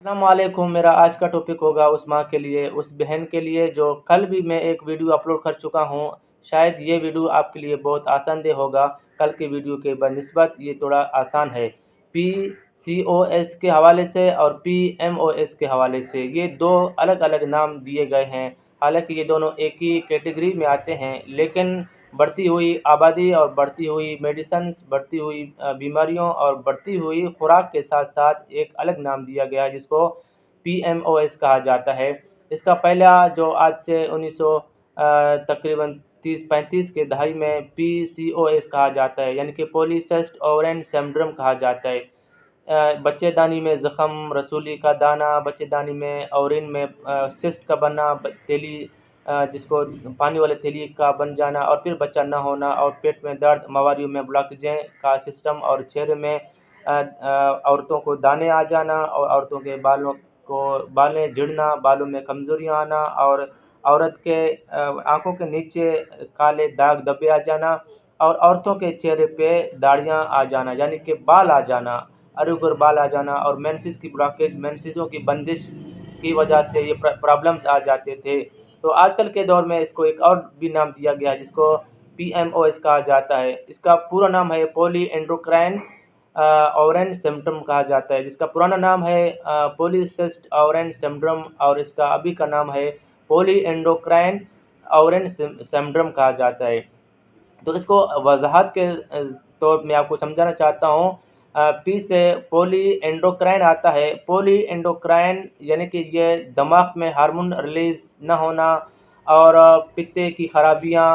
अस्सलाम वालेकुम। मेरा आज का टॉपिक होगा उस माँ के लिए, उस बहन के लिए जो कल भी मैं एक वीडियो अपलोड कर चुका हूँ। शायद ये वीडियो आपके लिए बहुत आसानदेह होगा, कल के वीडियो के बनिस्बत ये थोड़ा आसान है। PCOS के हवाले से और PMOS के हवाले से ये दो अलग अलग नाम दिए गए हैं। हालांकि ये दोनों एक ही कैटेगरी में आते हैं, लेकिन बढ़ती हुई आबादी और बढ़ती हुई मेडिसिन्स, बढ़ती हुई बीमारियों और बढ़ती हुई खुराक के साथ साथ एक अलग नाम दिया गया है जिसको PMOS कहा जाता है। इसका पहला जो आज से 1900 तकरीबन 30-35 के दहाई में PCOS कहा जाता है, यानी कि पॉलीसिस्टिक ओवरियन सिंड्रोम कहा जाता है। बच्चेदानी में ज़ख़म, रसूली का दाना, बच्चेदानी में ओवरिन में सिस्ट का बनना, थैली जिसको पानी वाले थैली का बन जाना और फिर बच्चा न होना, और पेट में दर्द, मवारियों में ब्लॉकेजें का सिस्टम, और चेहरे में औरतों को दाने आ जाना, और औरतों के बालें झड़ना, बालों में कमज़ोरियाँ आना, और औरत के आँखों के नीचे काले दाग धब्बे आ जाना, और औरतों के चेहरे पे दाढ़ियाँ आ जाना, यानी कि बाल आ जाना, अरुगर बाल आ जाना, और मेंसेस की ब्लॉकेज, मेंसेसों की बंदिश की वजह से ये प्रॉब्लम्स आ जाते थे। तो आजकल के दौर में इसको एक और भी नाम दिया गया है जिसको PMOS कहा जाता है। इसका पूरा नाम है पॉली एंडोक्राइन ओवरियन सिंड्रोम कहा जाता है, जिसका पुराना नाम है पॉलीसिस्टिक ओवरियन सिंड्रोम, और इसका अभी का नाम है पॉली एंडोक्राइन ओवरियन सिंड्रोम कहा जाता है। तो इसको वजाहत के तौर में आपको समझाना चाहता हूँ। पी से पॉली एंडोक्राइन आता है। पॉली एंडोक्राइन यानी कि ये दिमाग में हार्मोन रिलीज न होना, और पित्ते की खराबियाँ,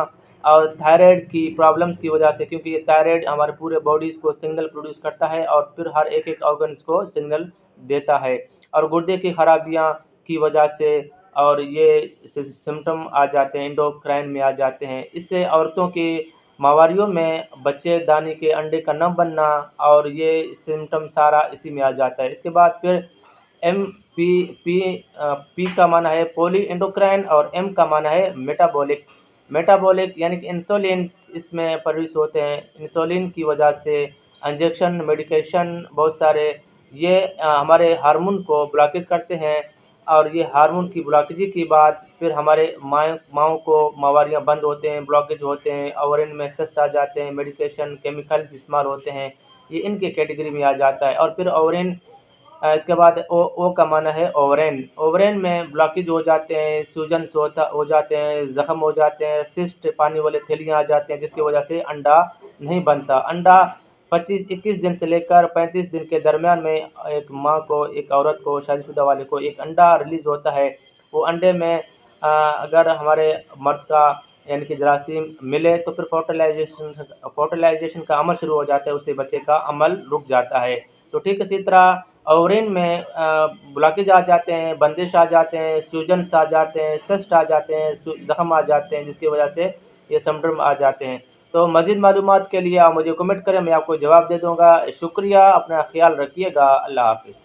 और थायराइड की प्रॉब्लम्स की वजह से, क्योंकि ये थायराइड हमारे पूरे बॉडीज़ को सिग्नल प्रोड्यूस करता है और फिर हर एक एक ऑर्गन्स को सिग्नल देता है, और गुर्दे की खराबियाँ की वजह से, और ये सिम्टम आ जाते हैं, एंडोक्राइन में आ जाते हैं। इससे औरतों की माहवारियों में बच्चेदानी के अंडे का न बनना, और ये सिम्टम सारा इसी में आ जाता है। इसके बाद फिर पी का माना है पॉली एंडोक्राइन, और एम का माना है मेटाबॉलिक। मेटाबॉलिक यानी कि इंसुलिन इसमें प्रोड्यूस होते हैं। इंसुलिन की वजह से इंजेक्शन, मेडिकेशन बहुत सारे ये हमारे हार्मोन को ब्लॉकेज करते हैं, और ये हार्मोन की ब्लॉकेज के बाद फिर हमारे माँओं को माहवारियाँ बंद होते हैं, ब्लॉकेज होते हैं, ओवरिन में सिस्ट आ जाते हैं, मेडिकेशन केमिकल्स इस्तेमाल होते हैं, ये इनके कैटेगरी में आ जाता है। और फिर ओवरिन इसके बाद ओ का माना है ओवरेन। ओवरेन में ब्लॉकेज हो जाते हैं, सूजन हो जाते हैं, ज़ख़म हो जाते हैं, सिस्ट पानी वाले थैलियाँ आ जाते हैं, जिसकी वजह से अंडा नहीं बनता। अंडा 25-21 दिन से लेकर 35 दिन के दरमियान में एक माँ को, एक औरत को, शादीशुदा वाले को एक अंडा रिलीज़ होता है। वो अंडे में अगर हमारे मर्द का यानी कि जरासीम मिले तो फिर फर्टिलाइजेशन का अमल शुरू हो जाता है, उससे बच्चे का अमल रुक जाता है। तो ठीक इसी तरह ओवरिन में ब्लॉकेज आ जाते हैं, बंदिश आ जाते हैं, सूजन्स आ जाते हैं, सिस्ट आ जाते हैं, ज़ख़म आ जाते हैं, जिसकी वजह से ये सिम्टम आ जाते हैं। तो मज़ीद मालूमात के लिए आप मुझे कमेंट करें, मैं आपको जवाब दे दूँगा। शुक्रिया, अपना ख्याल रखिएगा। अल्लाह हाफ़िज़।